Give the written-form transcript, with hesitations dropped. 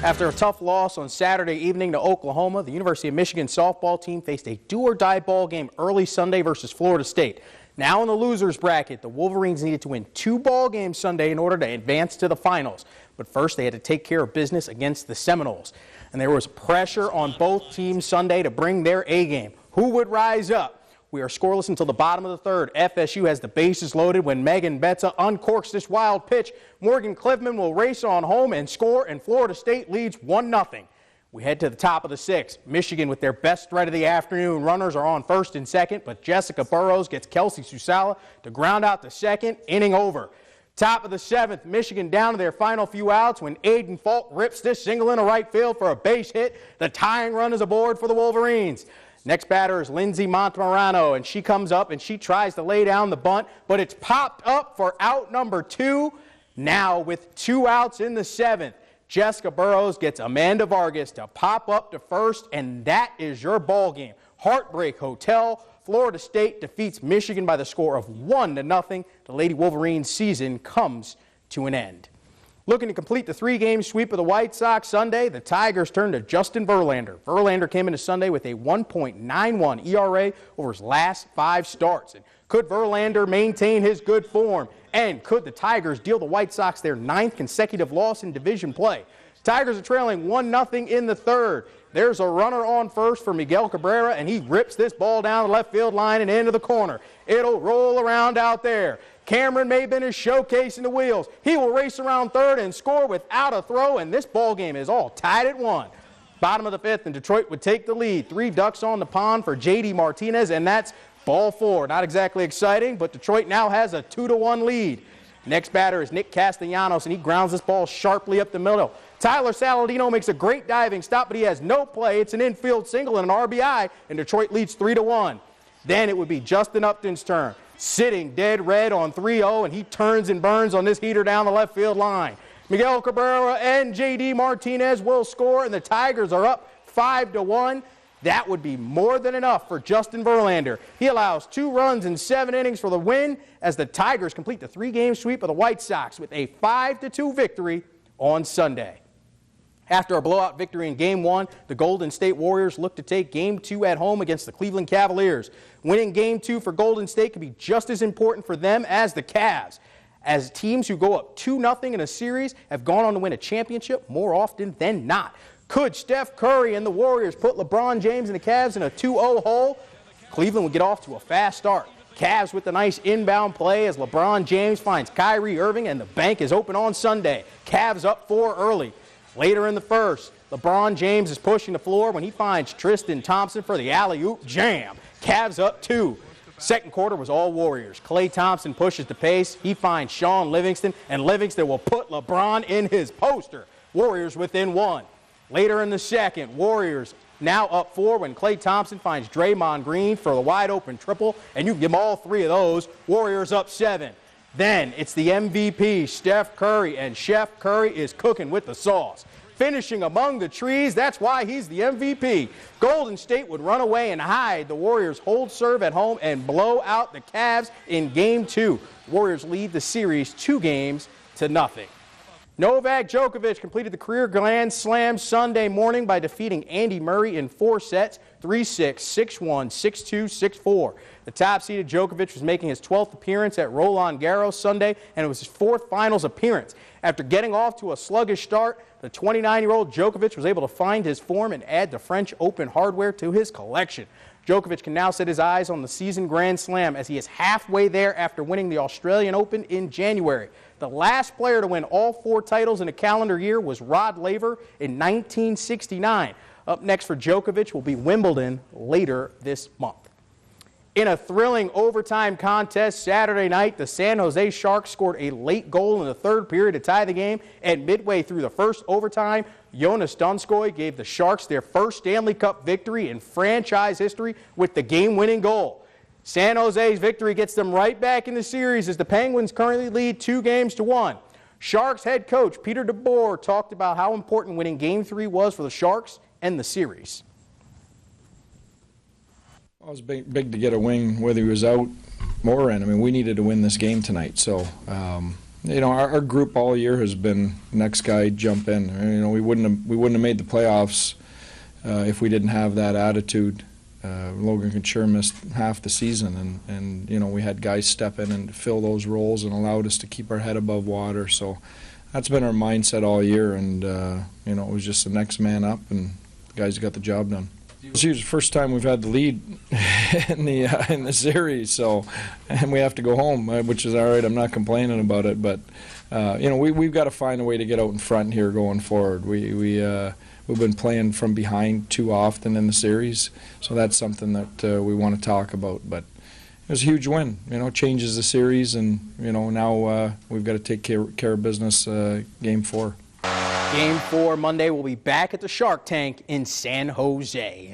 After a tough loss on Saturday evening to Oklahoma, the University of Michigan softball team faced a do-or-die ball game early Sunday versus Florida State. Now in the losers bracket, the Wolverines needed to win 2 ball games Sunday in order to advance to the finals. But first, they had to take care of business against the Seminoles. And there was pressure on both teams Sunday to bring their A game. Who would rise up? We are scoreless until the bottom of the third. FSU has the bases loaded when Megan Betza uncorks this wild pitch. Morgan Cliffman will race on home and score, and Florida State leads 1-0. We head to the top of the 6th. Michigan with their best threat of the afternoon. Runners are on first and second, but Jessica Burrows gets Kelsey Susala to ground out the second, inning over. Top of the 7th, Michigan down to their final few outs when Aiden Falk rips this single into right field for a base hit. The tying run is aboard for the Wolverines. Next batter is Lindsay Montemorano, and she comes up and she tries to lay down the bunt, but it's popped up for out number 2. Now with 2 outs in the 7th, Jessica Burrows gets Amanda Vargas to pop up to first, and that is your ball game. Heartbreak Hotel. Florida State defeats Michigan by the score of 1-0. The Lady Wolverines season comes to an end. Looking to complete the 3-game sweep of the White Sox Sunday, the Tigers turned to Justin Verlander. Verlander came into Sunday with a 1.91 ERA over his last 5 starts. And could Verlander maintain his good form? And could the Tigers deal the White Sox their 9th consecutive loss in division play? Tigers are trailing 1-0 in the 3rd. There's a runner on first for Miguel Cabrera, and he rips this ball down the left field line and into the corner. It'll roll around out there. Cameron Maben is showcasing the wheels. He will race around third and score without a throw, and this ball game is all tied at 1. Bottom of the 5th, and Detroit would take the lead. 3 ducks on the pond for J.D. Martinez, and that's ball 4. Not exactly exciting, but Detroit now has a 2-1 lead. Next batter is Nick Castellanos, and he grounds this ball sharply up the middle. Tyler Saladino makes a great diving stop, but he has no play. It's an infield single and an RBI, and Detroit leads 3-1. Then it would be Justin Upton's turn. Sitting dead red on 3-0, and he turns and burns on this heater down the left field line. Miguel Cabrera and J.D. Martinez will score, and the Tigers are up 5-1. That would be more than enough for Justin Verlander. He allows 2 runs in 7 innings for the win as the Tigers complete the 3-game sweep of the White Sox with a 5-2 victory on Sunday. After a blowout victory in Game 1, the Golden State Warriors look to take Game 2 at home against the Cleveland Cavaliers. Winning Game 2 for Golden State could be just as important for them as the Cavs, as teams who go up 2-0 in a series have gone on to win a championship more often than not. Could Steph Curry and the Warriors put LeBron James and the Cavs in a 2-0 hole? Cleveland would get off to a fast start. Cavs with the nice inbound play as LeBron James finds Kyrie Irving, and the bank is open on Sunday. Cavs up 4 early. Later in the 1st, LeBron James is pushing the floor when he finds Tristan Thompson for the alley-oop jam. Cavs up 2. Second quarter was all Warriors. Klay Thompson pushes the pace. He finds Sean Livingston, and Livingston will put LeBron in his poster. Warriors within 1. Later in the 2nd, Warriors now up 4 when Klay Thompson finds Draymond Green for the wide-open triple, and you can give them all 3 of those. Warriors up 7. Then it's the MVP, Steph Curry, and Chef Curry is cooking with the sauce. Finishing among the trees, that's why he's the MVP. Golden State would run away and hide. The Warriors hold serve at home and blow out the Cavs in Game 2. Warriors lead the series 2-0. Novak Djokovic completed the career Grand Slam Sunday morning by defeating Andy Murray in 4 sets, 3-6, 6-1, 6-2, 6-4. The top-seeded Djokovic was making his 12th appearance at Roland Garros Sunday, and it was his 4th finals appearance. After getting off to a sluggish start, the 29-year-old Djokovic was able to find his form and add the French Open hardware to his collection. Djokovic can now set his eyes on the season Grand Slam as he is halfway there after winning the Australian Open in January. The last player to win all 4 titles in a calendar year was Rod Laver in 1969. Up next for Djokovic will be Wimbledon later this month. In a thrilling overtime contest Saturday night, the San Jose Sharks scored a late goal in the 3rd period to tie the game, and midway through the 1st overtime, Jonas Donskoy gave the Sharks their first Stanley Cup victory in franchise history with the game-winning goal. San Jose's victory gets them right back in the series as the Penguins currently lead 2-1. Sharks head coach Peter DeBoer talked about how important winning Game 3 was for the Sharks and the series. Well, it was big to get a win, whether he was out or in. I mean, we needed to win this game tonight. So, Our group all year has been next guy jump in. We wouldn't have made the playoffs if we didn't have that attitude. Logan Couture missed half the season, and we had guys step in and fill those roles and allowed us to keep our head above water. So that's been our mindset all year, and it was just the next man up, and the guys got the job done. It's the first time we've had the lead in the series, and we have to go home, which is all right. I'm not complaining about it, but we've got to find a way to get out in front here going forward. We've been playing from behind too often in the series, so that's something that we want to talk about. But it was a huge win. Changes the series, and now we've got to take care of business. Game 4. Game 4 Monday. We'll be back at the Shark Tank in San Jose.